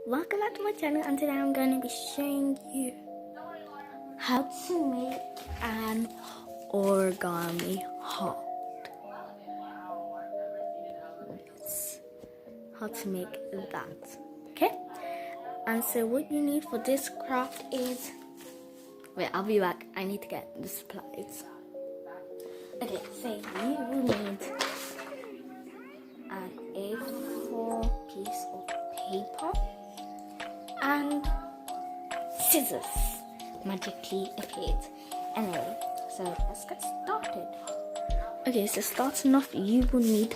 welcome back to my channel, and today I'm going to be showing you how to make an origami heart. How to make that, okay? And so what you need for this craft is, wait, I'll be back, I need to get the supplies. Okay, so you will need an A4 piece of paper and scissors magically appeared. Anyway, so let's get started. Okay, so starting off, you will need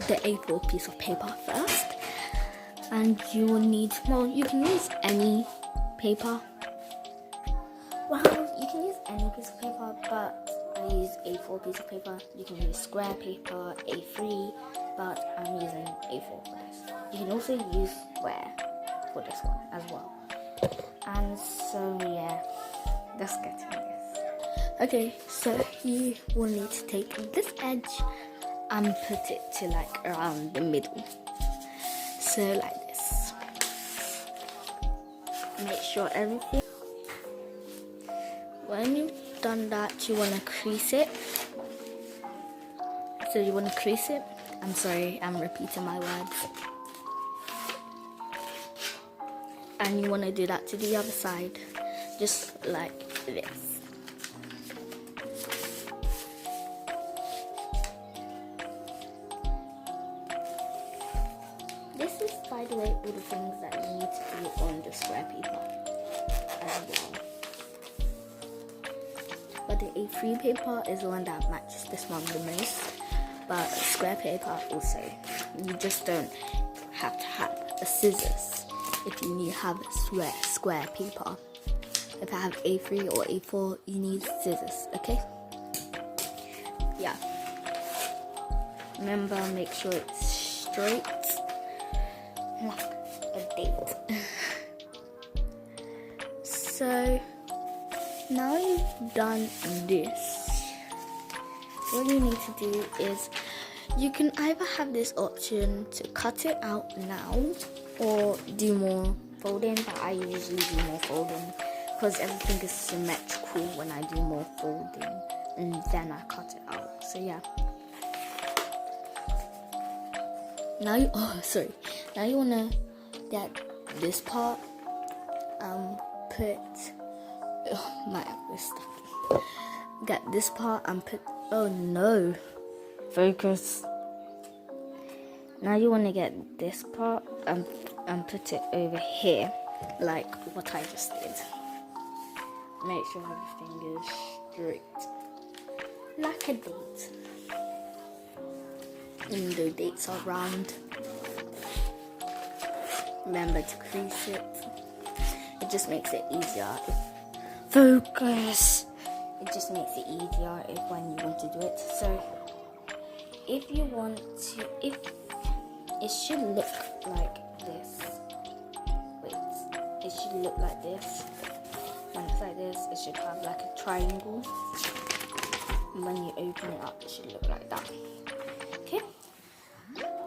the A4 piece of paper first, and you will need, well, you can use any paper. Well, you can use any piece of paper, but I use A4 piece of paper. You can use square paper, A3, but I'm using A4 for this. You can also use square for this one as well. And so yeah, let's get into this. Okay, so you will need to take this edge and put it to like around the middle. So like this. Make sure everything. When you've done that, you want to crease it. So you want to crease it. I'm sorry, I'm repeating my words. And you want to do that to the other side, just like this. This is, by the way, all the things that you need to do on the square paper as well. But the A3 paper is the one that matches this one the most. But square paper also, you just don't have to have a scissors if you need to have square paper. If I have A3 or A4, you need scissors, okay? Yeah. Remember, make sure it's straight, like a date. So, now you've done this, what you need to do is, you can either have this option to cut it out now or do more folding, but I usually do more folding because everything is symmetrical when I do more folding and then I cut it out. So yeah. Now you now you wanna get this part, get this part and put, oh no, focus. Now you want to get this part and put it over here, like what I just did. Make sure everything is straight, like a date. Even though dates are round, remember to crease it. It just makes it easier. Focus. It just makes it easier when you want to do it. So if you want to, if it should look like this. Wait, it should look like this. When it's like this, it should have like a triangle. And when you open it up, it should look like that. Okay.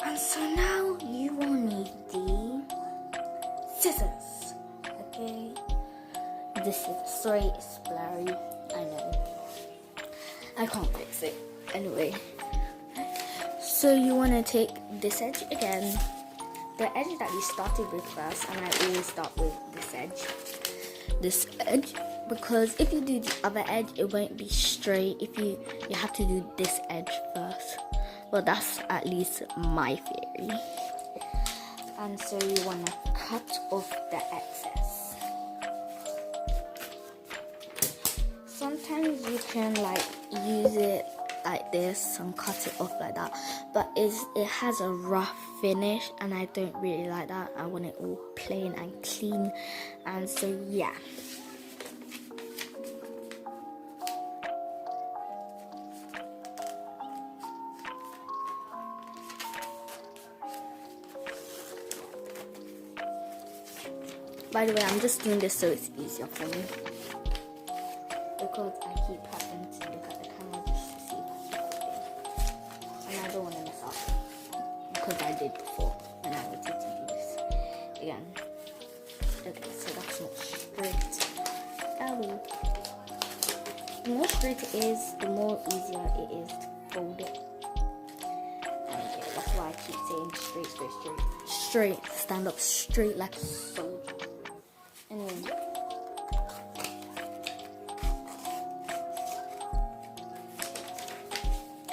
And so now you will need the scissors. Okay. This is, sorry, it's blurry. I know. I can't fix it. Anyway. So you want to take this edge again. The edge that you started with first, and I always start with this edge. This edge. Because if you do the other edge, it won't be straight. If you have to do this edge first. Well, that's at least my theory. And so you want to cut off the excess. Sometimes you can like use it like this and cut it off like that, but it has a rough finish and I don't really like that. I want it all plain and clean, and so yeah. By the way, I'm just doing this so it's easier for me, because I keep having to look at the camera just to see if I'm recording. And I don't want to mess up, because I did before and I wanted to do this again. Okay, so that's not straight. The more straight it is, the more easier it is to fold it. And yeah, that's why I keep saying straight, straight, straight. Straight, stand up straight like a soldier. Anyway.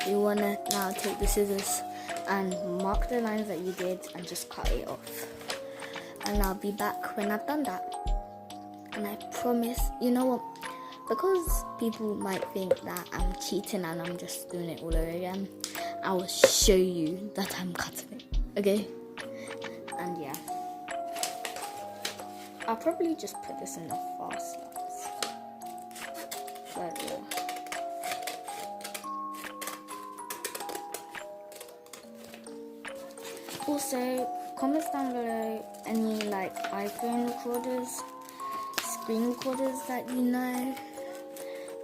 You wanna now take the scissors and mark the lines that you did and just cut it off. And I'll be back when I've done that. And I promise, you know what? Because people might think that I'm cheating and I'm just doing it all over again, I will show you that I'm cutting it, okay? And yeah, I'll probably just put this in the fast slots. But yeah. Also, comments down below any like iPhone recorders, screen recorders that you know,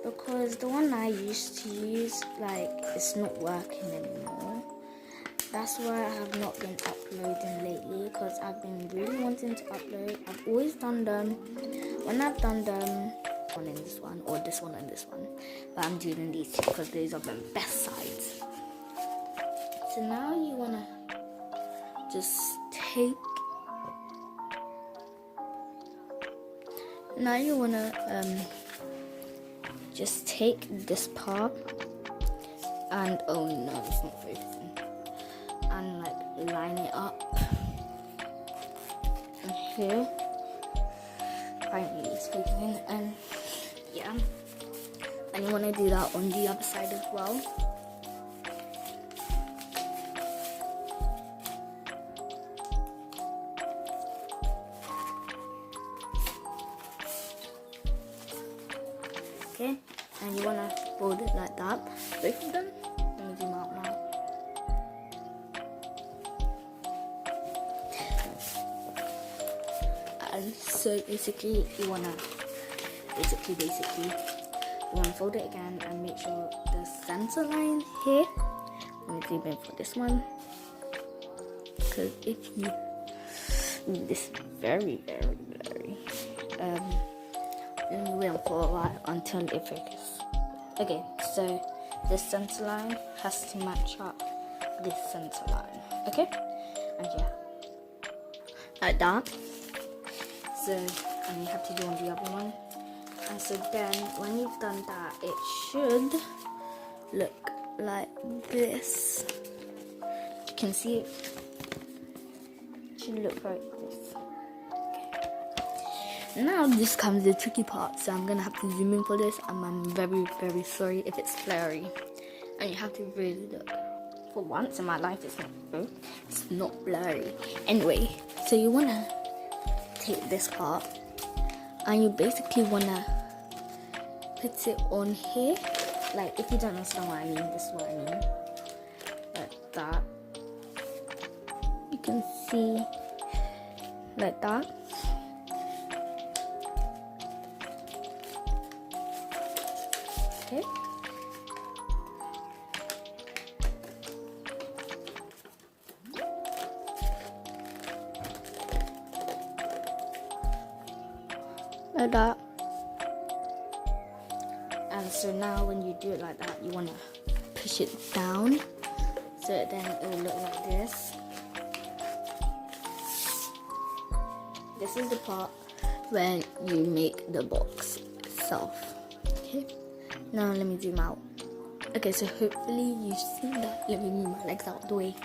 because the one I used to use, like, it's not working anymore. That's why I have not been uploading lately, because I've been really wanting to upload. I've always done them. When I've done them, one in this one, or this one and this one, but I'm doing these two because these are the best sides. So now you wanna just take. Now you wanna just take this part and oh no, it's not focusing. And like line it up. And here, finally it's focusing. And yeah, and you wanna do that on the other side as well. Okay, and you wanna fold it like that, both of them. Let me zoom out now. And so basically, you wanna fold it again and make sure the center line here. Let me zoom in for this one, because if you, this is very, very blurry. And wait for a while until it focuses. Okay, so this center line has to match up this center line. Okay, and yeah, like that. So, and you have to do on the other one. And so then, when you've done that, it should look like this. You can see it. It should look like this. Now this comes the tricky part, so I'm gonna have to zoom in for this, and I'm very, very sorry if it's blurry. And you have to really look. For once in my life, it's not blurry. Anyway, so you wanna take this part, and you basically wanna put it on here. Like, if you don't understand what I mean, this is what I mean. Like that. You can see like that. Okay. Like that. And so now when you do it like that, you want to push it down, so then it will look like this. This is the part when you make the box itself. Okay. Now let me zoom out. Okay, so hopefully you've seen that. Let me move my legs out of the way.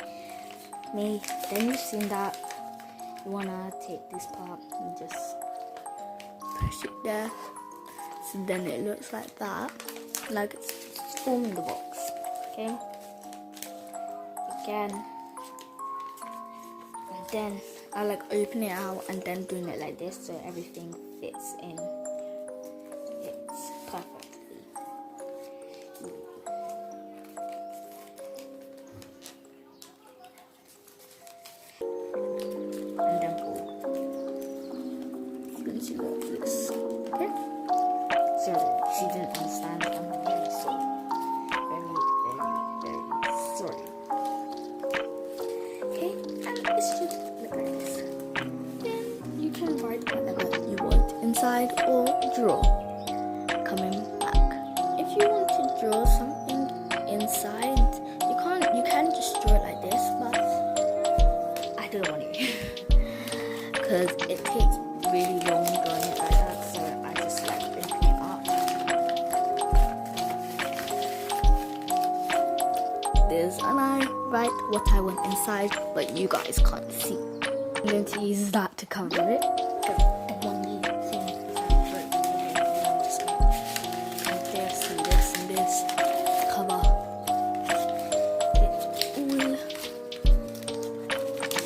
Then you've seen that. You wanna take this part and just push it there. So then it looks like that, like it's forming the box. Okay. Again, and then I like open it out and then doing it like this, so everything fits in. It's perfectly. And then pull. It's going to look like this. Okay? So she didn't understand. I'm very sorry. Very, very, very sorry. Okay? And it should look like this. Then you can write whatever inside or draw. Coming back. If you want to draw something inside, you can just draw it like this, but I don't want it because it takes really long drawing it like that, so I just like opening it up. This, and I write what I want inside, but you guys can't see. I'm going to use that to cover it. The one thing is and this cover it all.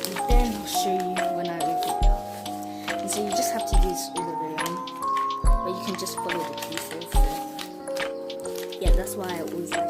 And then I'll show you when I open it up. And so you just have to do this all the way around, but you can just follow the pieces. So yeah, that's why I always like